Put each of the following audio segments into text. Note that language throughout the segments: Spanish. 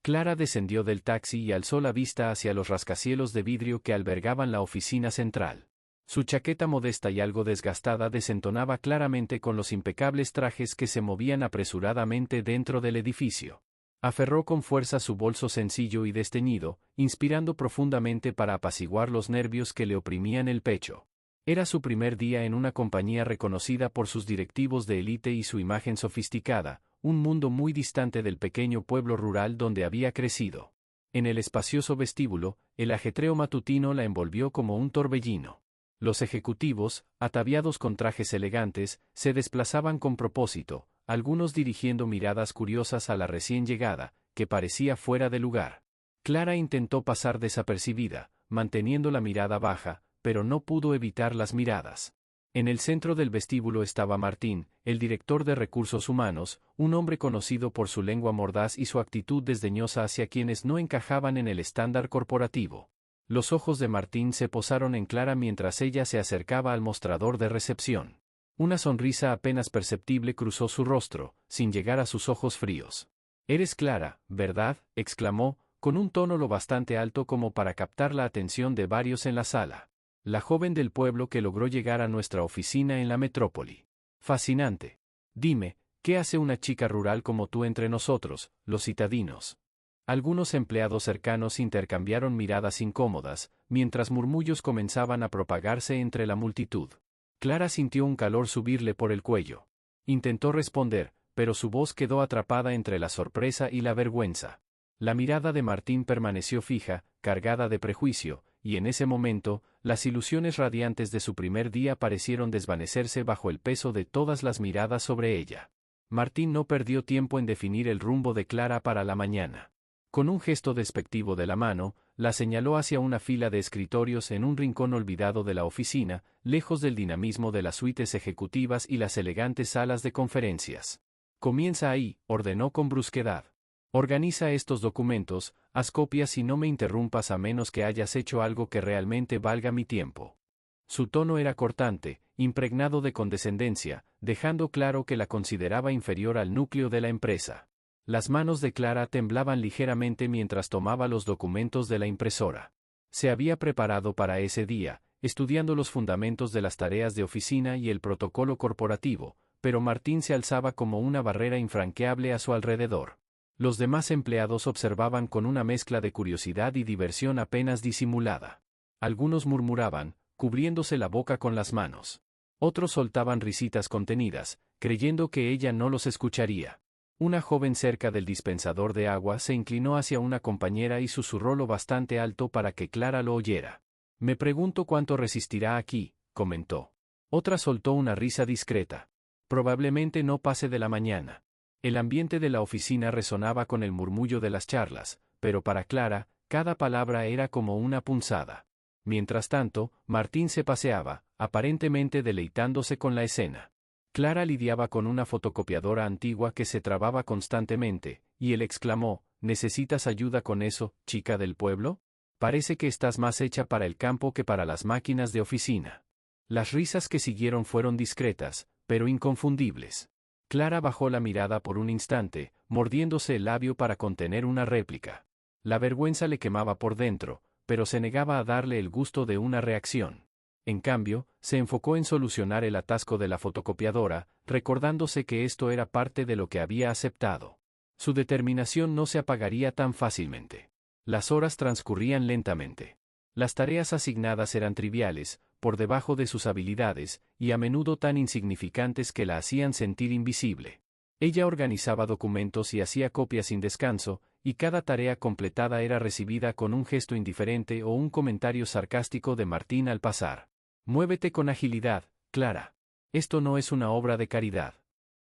Clara descendió del taxi y alzó la vista hacia los rascacielos de vidrio que albergaban la oficina central. Su chaqueta modesta y algo desgastada desentonaba claramente con los impecables trajes que se movían apresuradamente dentro del edificio. Aferró con fuerza su bolso sencillo y desteñido, inspirando profundamente para apaciguar los nervios que le oprimían el pecho. Era su primer día en una compañía reconocida por sus directivos de élite y su imagen sofisticada, un mundo muy distante del pequeño pueblo rural donde había crecido. En el espacioso vestíbulo, el ajetreo matutino la envolvió como un torbellino. Los ejecutivos, ataviados con trajes elegantes, se desplazaban con propósito, algunos dirigiendo miradas curiosas a la recién llegada, que parecía fuera de lugar. Clara intentó pasar desapercibida, manteniendo la mirada baja, pero no pudo evitar las miradas. En el centro del vestíbulo estaba Martín, el director de recursos humanos, un hombre conocido por su lengua mordaz y su actitud desdeñosa hacia quienes no encajaban en el estándar corporativo. Los ojos de Martín se posaron en Clara mientras ella se acercaba al mostrador de recepción. Una sonrisa apenas perceptible cruzó su rostro, sin llegar a sus ojos fríos. «Eres Clara, ¿verdad?», exclamó, con un tono lo bastante alto como para captar la atención de varios en la sala. «La joven del pueblo que logró llegar a nuestra oficina en la metrópoli. Fascinante. Dime, ¿qué hace una chica rural como tú entre nosotros, los citadinos?». Algunos empleados cercanos intercambiaron miradas incómodas, mientras murmullos comenzaban a propagarse entre la multitud. Clara sintió un calor subirle por el cuello. Intentó responder, pero su voz quedó atrapada entre la sorpresa y la vergüenza. La mirada de Martín permaneció fija, cargada de prejuicio, y en ese momento, las ilusiones radiantes de su primer día parecieron desvanecerse bajo el peso de todas las miradas sobre ella. Martín no perdió tiempo en definir el rumbo de Clara para la mañana. Con un gesto despectivo de la mano, la señaló hacia una fila de escritorios en un rincón olvidado de la oficina, lejos del dinamismo de las suites ejecutivas y las elegantes salas de conferencias. «Comienza ahí», ordenó con brusquedad. «Organiza estos documentos, haz copias y no me interrumpas a menos que hayas hecho algo que realmente valga mi tiempo». Su tono era cortante, impregnado de condescendencia, dejando claro que la consideraba inferior al núcleo de la empresa. Las manos de Clara temblaban ligeramente mientras tomaba los documentos de la impresora. Se había preparado para ese día, estudiando los fundamentos de las tareas de oficina y el protocolo corporativo, pero Martín se alzaba como una barrera infranqueable a su alrededor. Los demás empleados observaban con una mezcla de curiosidad y diversión apenas disimulada. Algunos murmuraban, cubriéndose la boca con las manos. Otros soltaban risitas contenidas, creyendo que ella no los escucharía. Una joven cerca del dispensador de agua se inclinó hacia una compañera y susurró lo bastante alto para que Clara lo oyera. «Me pregunto cuánto resistirá aquí», comentó. Otra soltó una risa discreta. «Probablemente no pase de la mañana». El ambiente de la oficina resonaba con el murmullo de las charlas, pero para Clara, cada palabra era como una punzada. Mientras tanto, Martín se paseaba, aparentemente deleitándose con la escena. Clara lidiaba con una fotocopiadora antigua que se trababa constantemente, y él exclamó: «¿Necesitas ayuda con eso, chica del pueblo? Parece que estás más hecha para el campo que para las máquinas de oficina». Las risas que siguieron fueron discretas, pero inconfundibles. Clara bajó la mirada por un instante, mordiéndose el labio para contener una réplica. La vergüenza le quemaba por dentro, pero se negaba a darle el gusto de una reacción. En cambio, se enfocó en solucionar el atasco de la fotocopiadora, recordándose que esto era parte de lo que había aceptado. Su determinación no se apagaría tan fácilmente. Las horas transcurrían lentamente. Las tareas asignadas eran triviales, por debajo de sus habilidades, y a menudo tan insignificantes que la hacían sentir invisible. Ella organizaba documentos y hacía copias sin descanso, y cada tarea completada era recibida con un gesto indiferente o un comentario sarcástico de Martín al pasar. «Muévete con agilidad, Clara. Esto no es una obra de caridad».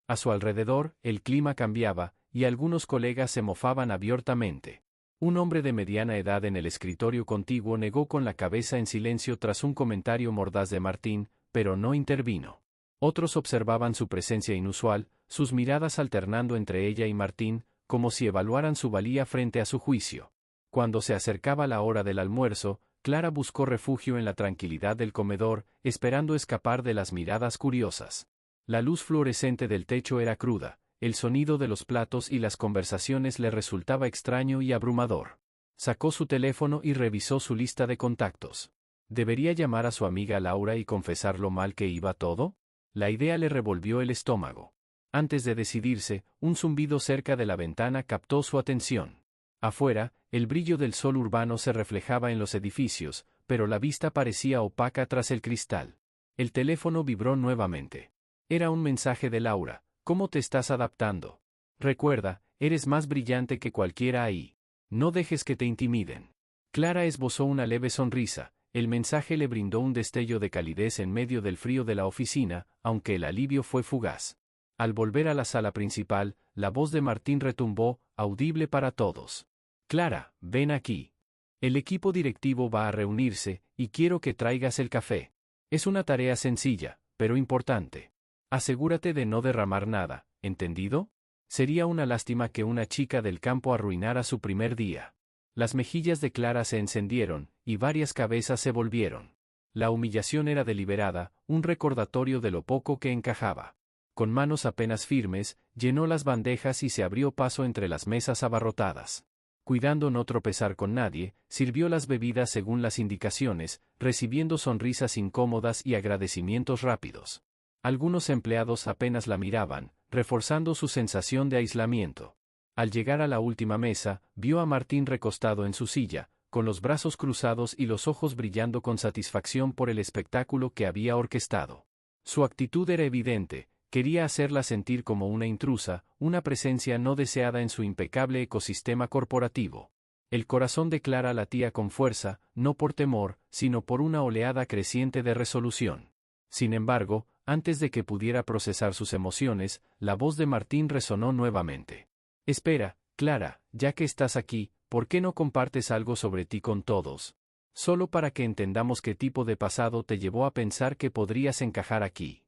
A su alrededor, el clima cambiaba, y algunos colegas se mofaban abiertamente. Un hombre de mediana edad en el escritorio contiguo negó con la cabeza en silencio tras un comentario mordaz de Martín, pero no intervino. Otros observaban su presencia inusual, sus miradas alternando entre ella y Martín, como si evaluaran su valía frente a su juicio. Cuando se acercaba la hora del almuerzo, Clara buscó refugio en la tranquilidad del comedor, esperando escapar de las miradas curiosas. La luz fluorescente del techo era cruda, el sonido de los platos y las conversaciones le resultaba extraño y abrumador. Sacó su teléfono y revisó su lista de contactos. ¿Debería llamar a su amiga Laura y confesar lo mal que iba todo? La idea le revolvió el estómago. Antes de decidirse, un zumbido cerca de la ventana captó su atención. Afuera, el brillo del sol urbano se reflejaba en los edificios, pero la vista parecía opaca tras el cristal. El teléfono vibró nuevamente. Era un mensaje de Laura. ¿Cómo te estás adaptando? Recuerda, eres más brillante que cualquiera ahí. No dejes que te intimiden. Clara esbozó una leve sonrisa. El mensaje le brindó un destello de calidez en medio del frío de la oficina, aunque el alivio fue fugaz. Al volver a la sala principal, la voz de Martín retumbó, audible para todos. Clara, ven aquí. El equipo directivo va a reunirse, y quiero que traigas el café. Es una tarea sencilla, pero importante. Asegúrate de no derramar nada, ¿entendido? Sería una lástima que una chica del campo arruinara su primer día. Las mejillas de Clara se encendieron, y varias cabezas se volvieron. La humillación era deliberada, un recordatorio de lo poco que encajaba. Con manos apenas firmes, llenó las bandejas y se abrió paso entre las mesas abarrotadas. Cuidando no tropezar con nadie, sirvió las bebidas según las indicaciones, recibiendo sonrisas incómodas y agradecimientos rápidos. Algunos empleados apenas la miraban, reforzando su sensación de aislamiento. Al llegar a la última mesa, vio a Martín recostado en su silla, con los brazos cruzados y los ojos brillando con satisfacción por el espectáculo que había orquestado. Su actitud era evidente, quería hacerla sentir como una intrusa, una presencia no deseada en su impecable ecosistema corporativo. El corazón de Clara latía con fuerza, no por temor, sino por una oleada creciente de resolución. Sin embargo, antes de que pudiera procesar sus emociones, la voz de Martín resonó nuevamente. Espera, Clara, ya que estás aquí, ¿por qué no compartes algo sobre ti con todos? Solo para que entendamos qué tipo de pasado te llevó a pensar que podrías encajar aquí.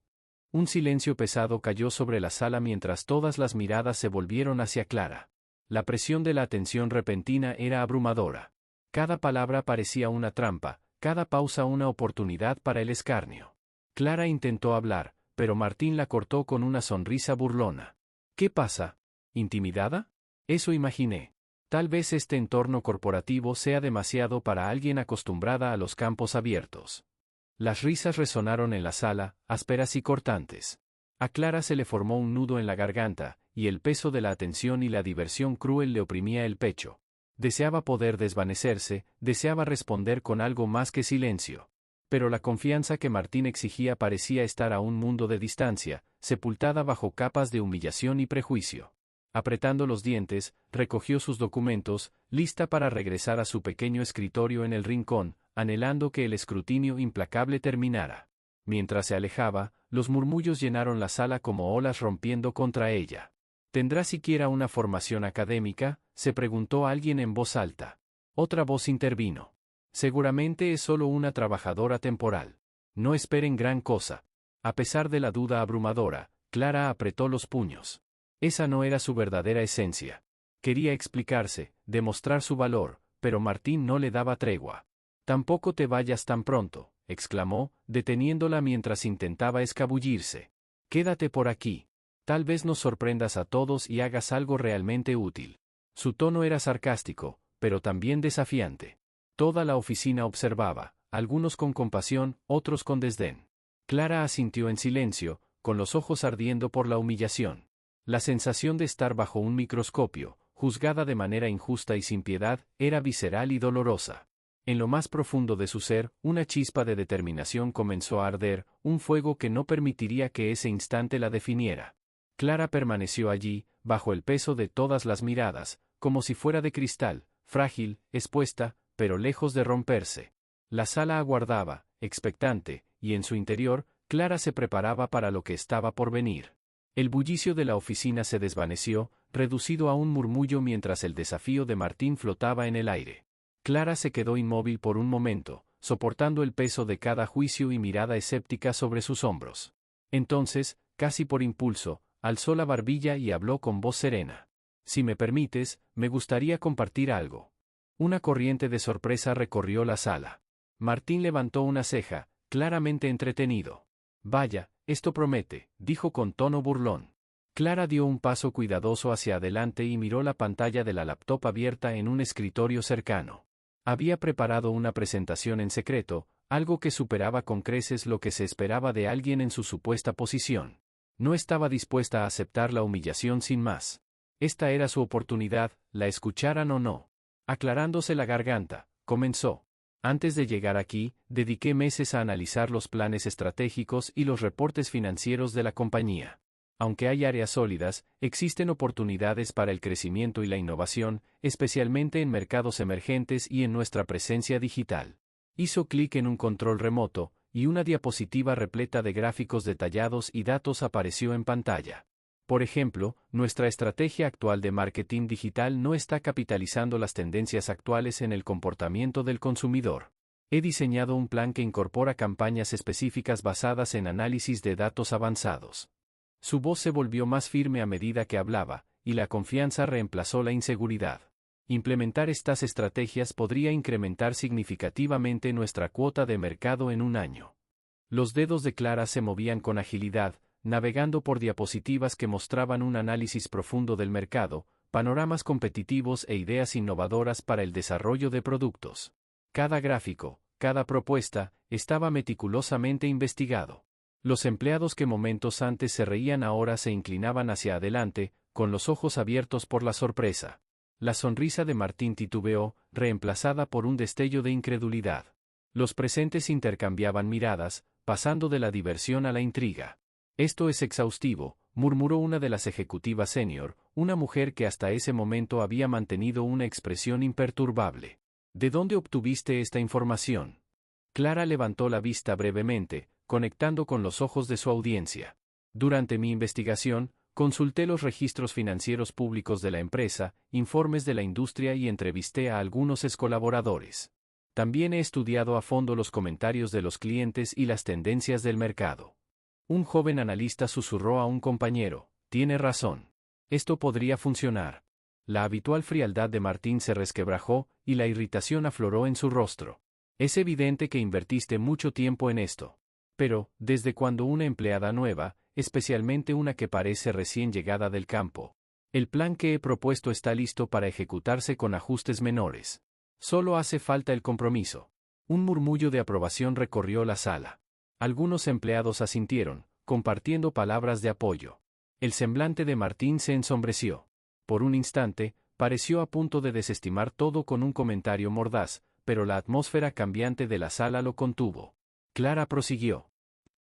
Un silencio pesado cayó sobre la sala mientras todas las miradas se volvieron hacia Clara. La presión de la atención repentina era abrumadora. Cada palabra parecía una trampa, cada pausa una oportunidad para el escarnio. Clara intentó hablar, pero Martín la cortó con una sonrisa burlona. ¿Qué pasa? ¿Intimidada? Eso imaginé. Tal vez este entorno corporativo sea demasiado para alguien acostumbrada a los campos abiertos. Las risas resonaron en la sala, ásperas y cortantes. A Clara se le formó un nudo en la garganta, y el peso de la atención y la diversión cruel le oprimía el pecho. Deseaba poder desvanecerse, deseaba responder con algo más que silencio. Pero la confianza que Martín exigía parecía estar a un mundo de distancia, sepultada bajo capas de humillación y prejuicio. Apretando los dientes, recogió sus documentos, lista para regresar a su pequeño escritorio en el rincón, anhelando que el escrutinio implacable terminara. Mientras se alejaba, los murmullos llenaron la sala como olas rompiendo contra ella. ¿Tendrá siquiera una formación académica?, se preguntó alguien en voz alta. Otra voz intervino. Seguramente es solo una trabajadora temporal. No esperen gran cosa. A pesar de la duda abrumadora, Clara apretó los puños. Esa no era su verdadera esencia. Quería explicarse, demostrar su valor, pero Martín no le daba tregua. Tampoco te vayas tan pronto, exclamó, deteniéndola mientras intentaba escabullirse. Quédate por aquí. Tal vez nos sorprendas a todos y hagas algo realmente útil. Su tono era sarcástico, pero también desafiante. Toda la oficina observaba, algunos con compasión, otros con desdén. Clara asintió en silencio, con los ojos ardiendo por la humillación. La sensación de estar bajo un microscopio, juzgada de manera injusta y sin piedad, era visceral y dolorosa. En lo más profundo de su ser, una chispa de determinación comenzó a arder, un fuego que no permitiría que ese instante la definiera. Clara permaneció allí, bajo el peso de todas las miradas, como si fuera de cristal, frágil, expuesta, pero lejos de romperse. La sala aguardaba, expectante, y en su interior, Clara se preparaba para lo que estaba por venir. El bullicio de la oficina se desvaneció, reducido a un murmullo mientras el desafío de Martín flotaba en el aire. Clara se quedó inmóvil por un momento, soportando el peso de cada juicio y mirada escéptica sobre sus hombros. Entonces, casi por impulso, alzó la barbilla y habló con voz serena. Si me permites, me gustaría compartir algo. Una corriente de sorpresa recorrió la sala. Martín levantó una ceja, claramente entretenido. Vaya, esto promete, dijo con tono burlón. Clara dio un paso cuidadoso hacia adelante y miró la pantalla de la laptop abierta en un escritorio cercano. Había preparado una presentación en secreto, algo que superaba con creces lo que se esperaba de alguien en su supuesta posición. No estaba dispuesta a aceptar la humillación sin más. Esta era su oportunidad, la escucharan o no. Aclarándose la garganta, comenzó. Antes de llegar aquí, dediqué meses a analizar los planes estratégicos y los reportes financieros de la compañía. Aunque hay áreas sólidas, existen oportunidades para el crecimiento y la innovación, especialmente en mercados emergentes y en nuestra presencia digital. Hizo clic en un control remoto, y una diapositiva repleta de gráficos detallados y datos apareció en pantalla. Por ejemplo, nuestra estrategia actual de marketing digital no está capitalizando las tendencias actuales en el comportamiento del consumidor. He diseñado un plan que incorpora campañas específicas basadas en análisis de datos avanzados. Su voz se volvió más firme a medida que hablaba, y la confianza reemplazó la inseguridad. Implementar estas estrategias podría incrementar significativamente nuestra cuota de mercado en un año. Los dedos de Clara se movían con agilidad, navegando por diapositivas que mostraban un análisis profundo del mercado, panoramas competitivos e ideas innovadoras para el desarrollo de productos. Cada gráfico, cada propuesta, estaba meticulosamente investigado. Los empleados que momentos antes se reían ahora se inclinaban hacia adelante, con los ojos abiertos por la sorpresa. La sonrisa de Martín titubeó, reemplazada por un destello de incredulidad. Los presentes intercambiaban miradas, pasando de la diversión a la intriga. Esto es exhaustivo, murmuró una de las ejecutivas senior, una mujer que hasta ese momento había mantenido una expresión imperturbable. ¿De dónde obtuviste esta información? Clara levantó la vista brevemente, conectando con los ojos de su audiencia. Durante mi investigación, consulté los registros financieros públicos de la empresa, informes de la industria y entrevisté a algunos excolaboradores. También he estudiado a fondo los comentarios de los clientes y las tendencias del mercado. Un joven analista susurró a un compañero, tiene razón. Esto podría funcionar. La habitual frialdad de Martín se resquebrajó, y la irritación afloró en su rostro. Es evidente que invertiste mucho tiempo en esto. Pero, ¿desde cuando una empleada nueva, especialmente una que parece recién llegada del campo? El plan que he propuesto está listo para ejecutarse con ajustes menores. Solo hace falta el compromiso. Un murmullo de aprobación recorrió la sala. Algunos empleados asintieron, compartiendo palabras de apoyo. El semblante de Martín se ensombreció. Por un instante, pareció a punto de desestimar todo con un comentario mordaz, pero la atmósfera cambiante de la sala lo contuvo. Clara prosiguió.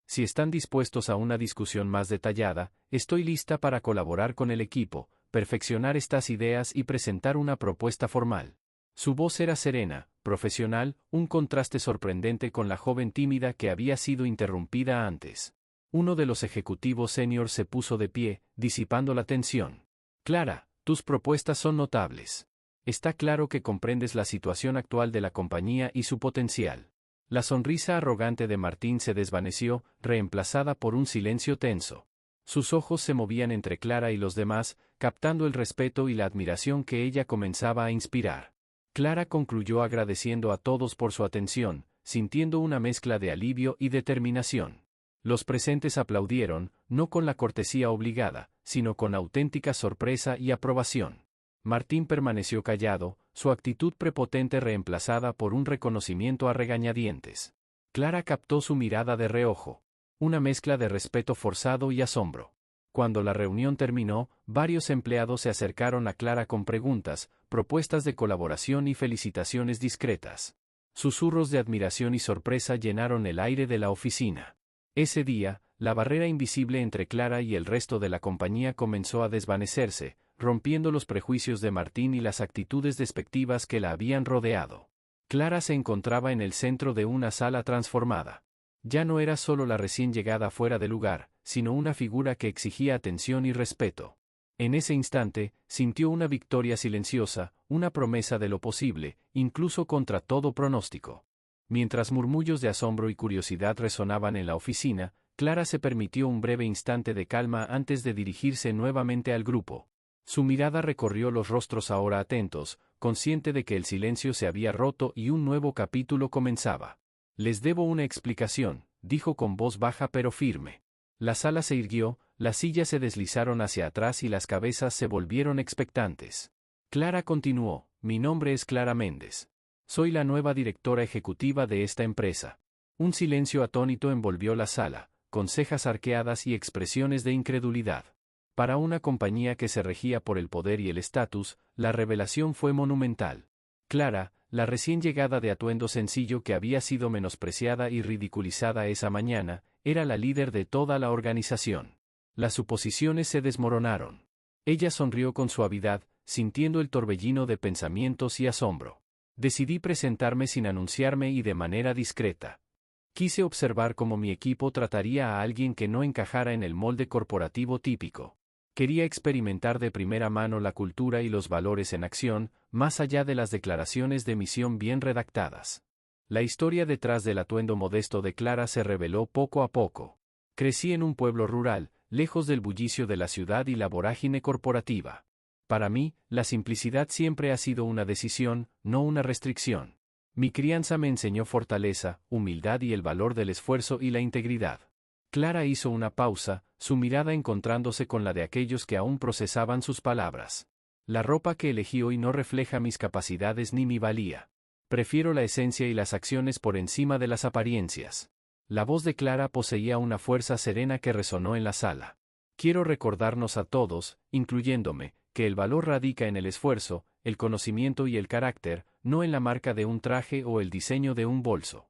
Si están dispuestos a una discusión más detallada, estoy lista para colaborar con el equipo, perfeccionar estas ideas y presentar una propuesta formal. Su voz era serena, profesional, un contraste sorprendente con la joven tímida que había sido interrumpida antes. Uno de los ejecutivos senior se puso de pie, disipando la tensión. Clara, tus propuestas son notables. Está claro que comprendes la situación actual de la compañía y su potencial. La sonrisa arrogante de Martín se desvaneció, reemplazada por un silencio tenso. Sus ojos se movían entre Clara y los demás, captando el respeto y la admiración que ella comenzaba a inspirar. Clara concluyó agradeciendo a todos por su atención, sintiendo una mezcla de alivio y determinación. Los presentes aplaudieron, no con la cortesía obligada, sino con auténtica sorpresa y aprobación. Martín permaneció callado, su actitud prepotente reemplazada por un reconocimiento a regañadientes. Clara captó su mirada de reojo. Una mezcla de respeto forzado y asombro. Cuando la reunión terminó, varios empleados se acercaron a Clara con preguntas, propuestas de colaboración y felicitaciones discretas. Susurros de admiración y sorpresa llenaron el aire de la oficina. Ese día, la barrera invisible entre Clara y el resto de la compañía comenzó a desvanecerse, rompiendo los prejuicios de Martín y las actitudes despectivas que la habían rodeado. Clara se encontraba en el centro de una sala transformada. Ya no era solo la recién llegada fuera de lugar, sino una figura que exigía atención y respeto. En ese instante, sintió una victoria silenciosa, una promesa de lo posible, incluso contra todo pronóstico. Mientras murmullos de asombro y curiosidad resonaban en la oficina, Clara se permitió un breve instante de calma antes de dirigirse nuevamente al grupo. Su mirada recorrió los rostros ahora atentos, consciente de que el silencio se había roto y un nuevo capítulo comenzaba. Les debo una explicación, dijo con voz baja pero firme. La sala se irguió, las sillas se deslizaron hacia atrás y las cabezas se volvieron expectantes. Clara continuó, mi nombre es Clara Méndez. Soy la nueva directora ejecutiva de esta empresa. Un silencio atónito envolvió la sala, con cejas arqueadas y expresiones de incredulidad. Para una compañía que se regía por el poder y el estatus, la revelación fue monumental. Clara, la recién llegada de atuendo sencillo que había sido menospreciada y ridiculizada esa mañana, era la líder de toda la organización. Las suposiciones se desmoronaron. Ella sonrió con suavidad, sintiendo el torbellino de pensamientos y asombro. Decidí presentarme sin anunciarme y de manera discreta. Quise observar cómo mi equipo trataría a alguien que no encajara en el molde corporativo típico. Quería experimentar de primera mano la cultura y los valores en acción, más allá de las declaraciones de misión bien redactadas. La historia detrás del atuendo modesto de Clara se reveló poco a poco. Crecí en un pueblo rural, lejos del bullicio de la ciudad y la vorágine corporativa. Para mí, la simplicidad siempre ha sido una decisión, no una restricción. Mi crianza me enseñó fortaleza, humildad y el valor del esfuerzo y la integridad. Clara hizo una pausa, su mirada encontrándose con la de aquellos que aún procesaban sus palabras. La ropa que elegí hoy no refleja mis capacidades ni mi valía. Prefiero la esencia y las acciones por encima de las apariencias. La voz de Clara poseía una fuerza serena que resonó en la sala. Quiero recordarnos a todos, incluyéndome, que el valor radica en el esfuerzo, el conocimiento y el carácter, no en la marca de un traje o el diseño de un bolso.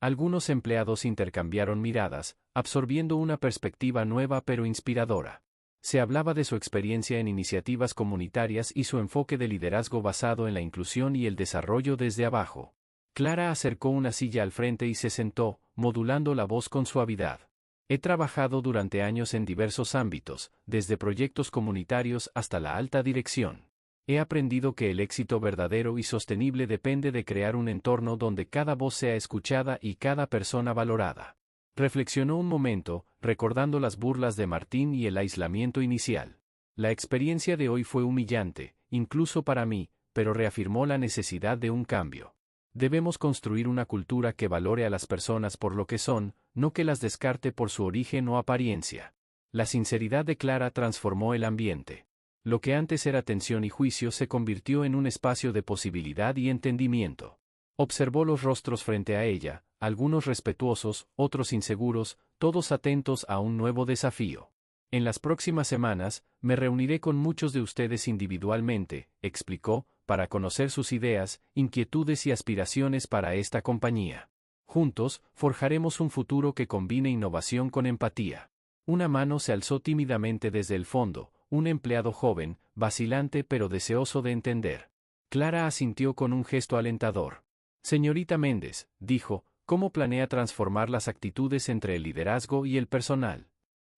Algunos empleados intercambiaron miradas, absorbiendo una perspectiva nueva pero inspiradora. Se hablaba de su experiencia en iniciativas comunitarias y su enfoque de liderazgo basado en la inclusión y el desarrollo desde abajo. Clara acercó una silla al frente y se sentó, modulando la voz con suavidad. He trabajado durante años en diversos ámbitos, desde proyectos comunitarios hasta la alta dirección. He aprendido que el éxito verdadero y sostenible depende de crear un entorno donde cada voz sea escuchada y cada persona valorada. Reflexionó un momento, recordando las burlas de Martín y el aislamiento inicial. La experiencia de hoy fue humillante, incluso para mí, pero reafirmó la necesidad de un cambio. Debemos construir una cultura que valore a las personas por lo que son, no que las descarte por su origen o apariencia. La sinceridad de Clara transformó el ambiente. Lo que antes era tensión y juicio se convirtió en un espacio de posibilidad y entendimiento. Observó los rostros frente a ella, algunos respetuosos, otros inseguros, todos atentos a un nuevo desafío. En las próximas semanas, me reuniré con muchos de ustedes individualmente, explicó, para conocer sus ideas, inquietudes y aspiraciones para esta compañía. Juntos, forjaremos un futuro que combine innovación con empatía. Una mano se alzó tímidamente desde el fondo, un empleado joven, vacilante pero deseoso de entender. Clara asintió con un gesto alentador. Señorita Méndez, dijo, ¿cómo planea transformar las actitudes entre el liderazgo y el personal?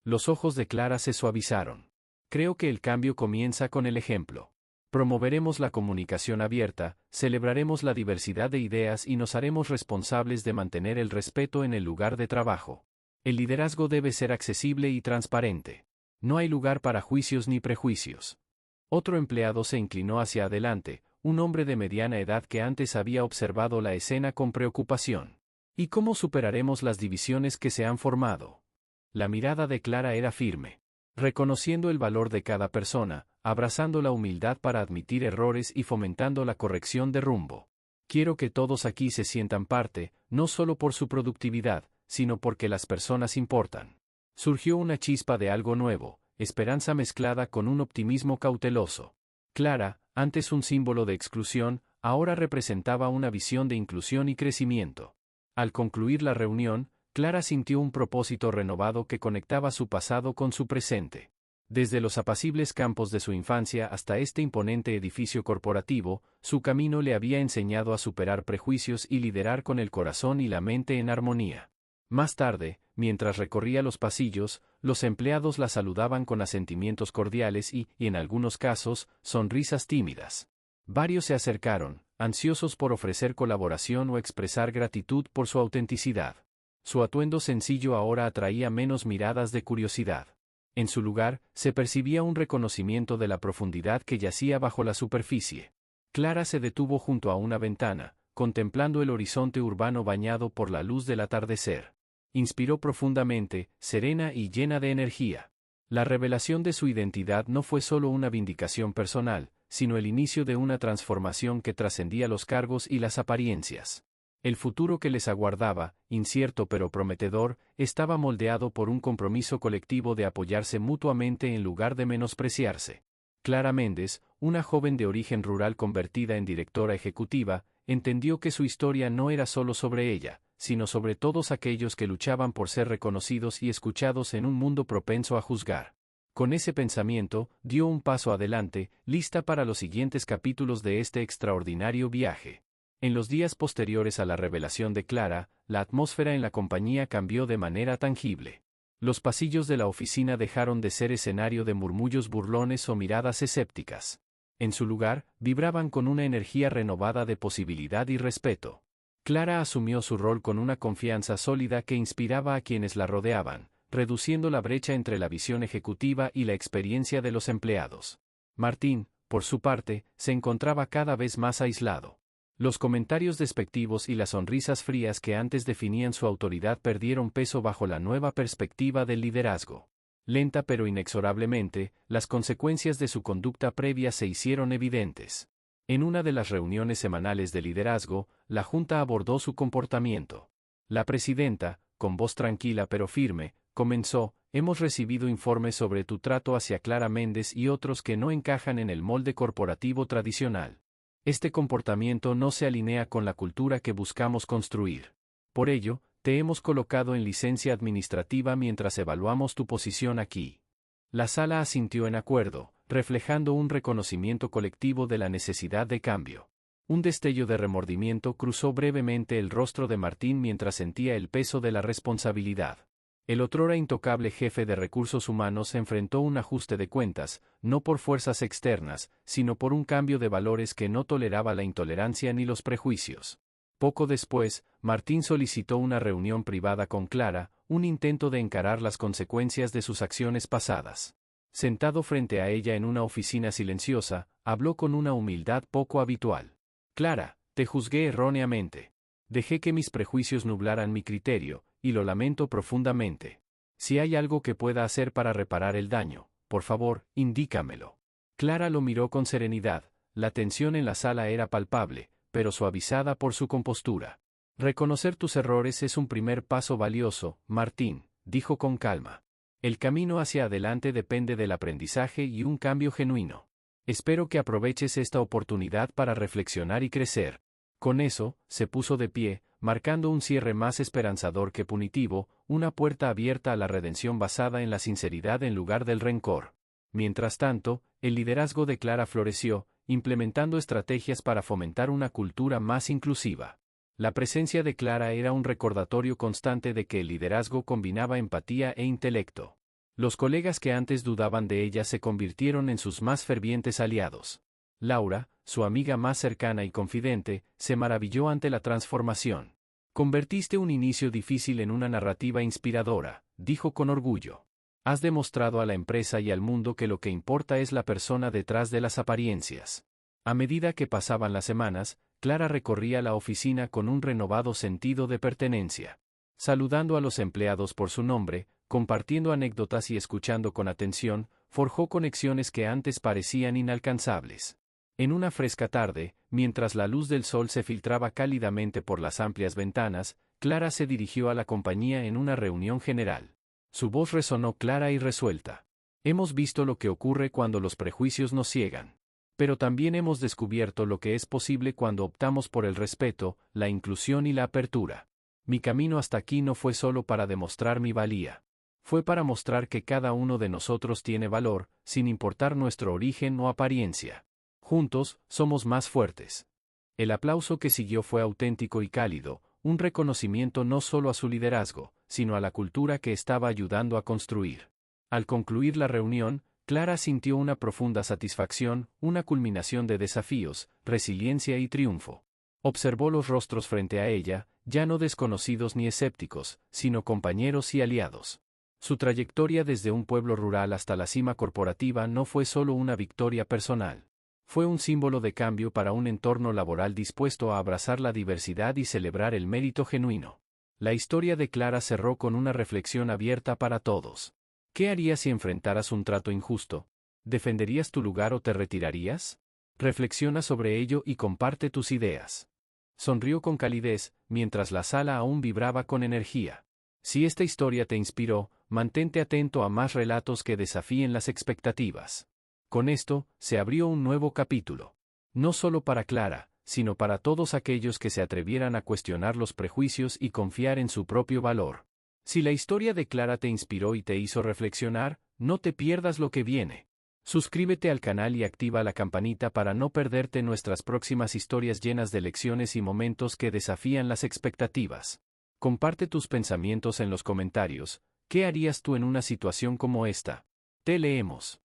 Los ojos de Clara se suavizaron. Creo que el cambio comienza con el ejemplo. Promoveremos la comunicación abierta, celebraremos la diversidad de ideas y nos haremos responsables de mantener el respeto en el lugar de trabajo. El liderazgo debe ser accesible y transparente. No hay lugar para juicios ni prejuicios. Otro empleado se inclinó hacia adelante, un hombre de mediana edad que antes había observado la escena con preocupación. ¿Y cómo superaremos las divisiones que se han formado? La mirada de Clara era firme. Reconociendo el valor de cada persona, abrazando la humildad para admitir errores y fomentando la corrección de rumbo. Quiero que todos aquí se sientan parte, no solo por su productividad, sino porque las personas importan. Surgió una chispa de algo nuevo, esperanza mezclada con un optimismo cauteloso. Clara, antes un símbolo de exclusión, ahora representaba una visión de inclusión y crecimiento. Al concluir la reunión, Clara sintió un propósito renovado que conectaba su pasado con su presente. Desde los apacibles campos de su infancia hasta este imponente edificio corporativo, su camino le había enseñado a superar prejuicios y liderar con el corazón y la mente en armonía. Más tarde, mientras recorría los pasillos, los empleados la saludaban con asentimientos cordiales y, en algunos casos, sonrisas tímidas. Varios se acercaron, ansiosos por ofrecer colaboración o expresar gratitud por su autenticidad. Su atuendo sencillo ahora atraía menos miradas de curiosidad. En su lugar, se percibía un reconocimiento de la profundidad que yacía bajo la superficie. Clara se detuvo junto a una ventana, contemplando el horizonte urbano bañado por la luz del atardecer. Inspiró profundamente, serena y llena de energía. La revelación de su identidad no fue solo una vindicación personal, sino el inicio de una transformación que trascendía los cargos y las apariencias. El futuro que les aguardaba, incierto pero prometedor, estaba moldeado por un compromiso colectivo de apoyarse mutuamente en lugar de menospreciarse. Clara Méndez, una joven de origen rural convertida en directora ejecutiva, entendió que su historia no era solo sobre ella, sino sobre todos aquellos que luchaban por ser reconocidos y escuchados en un mundo propenso a juzgar. Con ese pensamiento, dio un paso adelante, lista para los siguientes capítulos de este extraordinario viaje. En los días posteriores a la revelación de Clara, la atmósfera en la compañía cambió de manera tangible. Los pasillos de la oficina dejaron de ser escenario de murmullos burlones o miradas escépticas. En su lugar, vibraban con una energía renovada de posibilidad y respeto. Clara asumió su rol con una confianza sólida que inspiraba a quienes la rodeaban, reduciendo la brecha entre la visión ejecutiva y la experiencia de los empleados. Martín, por su parte, se encontraba cada vez más aislado. Los comentarios despectivos y las sonrisas frías que antes definían su autoridad perdieron peso bajo la nueva perspectiva del liderazgo. Lenta pero inexorablemente, las consecuencias de su conducta previa se hicieron evidentes. En una de las reuniones semanales de liderazgo, la Junta abordó su comportamiento. La presidenta, con voz tranquila pero firme, comenzó: hemos recibido informes sobre tu trato hacia Clara Méndez y otros que no encajan en el molde corporativo tradicional. Este comportamiento no se alinea con la cultura que buscamos construir. Por ello, te hemos colocado en licencia administrativa mientras evaluamos tu posición aquí. La sala asintió en acuerdo, reflejando un reconocimiento colectivo de la necesidad de cambio. Un destello de remordimiento cruzó brevemente el rostro de Martín mientras sentía el peso de la responsabilidad. El otrora intocable jefe de recursos humanos enfrentó un ajuste de cuentas, no por fuerzas externas, sino por un cambio de valores que no toleraba la intolerancia ni los prejuicios. Poco después, Martín solicitó una reunión privada con Clara, un intento de encarar las consecuencias de sus acciones pasadas. Sentado frente a ella en una oficina silenciosa, habló con una humildad poco habitual. Clara, te juzgué erróneamente. Dejé que mis prejuicios nublaran mi criterio, y lo lamento profundamente. Si hay algo que pueda hacer para reparar el daño, por favor, indícamelo. Clara lo miró con serenidad, la tensión en la sala era palpable, pero suavizada por su compostura. Reconocer tus errores es un primer paso valioso, Martín, dijo con calma. El camino hacia adelante depende del aprendizaje y un cambio genuino. Espero que aproveches esta oportunidad para reflexionar y crecer. Con eso, se puso de pie, marcando un cierre más esperanzador que punitivo, una puerta abierta a la redención basada en la sinceridad en lugar del rencor. Mientras tanto, el liderazgo de Clara floreció, implementando estrategias para fomentar una cultura más inclusiva. La presencia de Clara era un recordatorio constante de que el liderazgo combinaba empatía e intelecto. Los colegas que antes dudaban de ella se convirtieron en sus más fervientes aliados. Laura, su amiga más cercana y confidente, se maravilló ante la transformación. Convertiste un inicio difícil en una narrativa inspiradora, dijo con orgullo. Has demostrado a la empresa y al mundo que lo que importa es la persona detrás de las apariencias. A medida que pasaban las semanas, Clara recorría la oficina con un renovado sentido de pertenencia. Saludando a los empleados por su nombre, compartiendo anécdotas y escuchando con atención, forjó conexiones que antes parecían inalcanzables. En una fresca tarde, mientras la luz del sol se filtraba cálidamente por las amplias ventanas, Clara se dirigió a la compañía en una reunión general. Su voz resonó clara y resuelta. Hemos visto lo que ocurre cuando los prejuicios nos ciegan. Pero también hemos descubierto lo que es posible cuando optamos por el respeto, la inclusión y la apertura. Mi camino hasta aquí no fue solo para demostrar mi valía. Fue para mostrar que cada uno de nosotros tiene valor, sin importar nuestro origen o apariencia. Juntos, somos más fuertes. El aplauso que siguió fue auténtico y cálido, un reconocimiento no solo a su liderazgo, sino a la cultura que estaba ayudando a construir. Al concluir la reunión, Clara sintió una profunda satisfacción, una culminación de desafíos, resiliencia y triunfo. Observó los rostros frente a ella, ya no desconocidos ni escépticos, sino compañeros y aliados. Su trayectoria desde un pueblo rural hasta la cima corporativa no fue solo una victoria personal. Fue un símbolo de cambio para un entorno laboral dispuesto a abrazar la diversidad y celebrar el mérito genuino. La historia de Clara cerró con una reflexión abierta para todos. ¿Qué harías si enfrentaras un trato injusto? ¿Defenderías tu lugar o te retirarías? Reflexiona sobre ello y comparte tus ideas. Sonrió con calidez, mientras la sala aún vibraba con energía. Si esta historia te inspiró, mantente atento a más relatos que desafíen las expectativas. Con esto, se abrió un nuevo capítulo. No solo para Clara, sino para todos aquellos que se atrevieran a cuestionar los prejuicios y confiar en su propio valor. Si la historia de Clara te inspiró y te hizo reflexionar, no te pierdas lo que viene. Suscríbete al canal y activa la campanita para no perderte nuestras próximas historias llenas de lecciones y momentos que desafían las expectativas. Comparte tus pensamientos en los comentarios. ¿Qué harías tú en una situación como esta? Te leemos.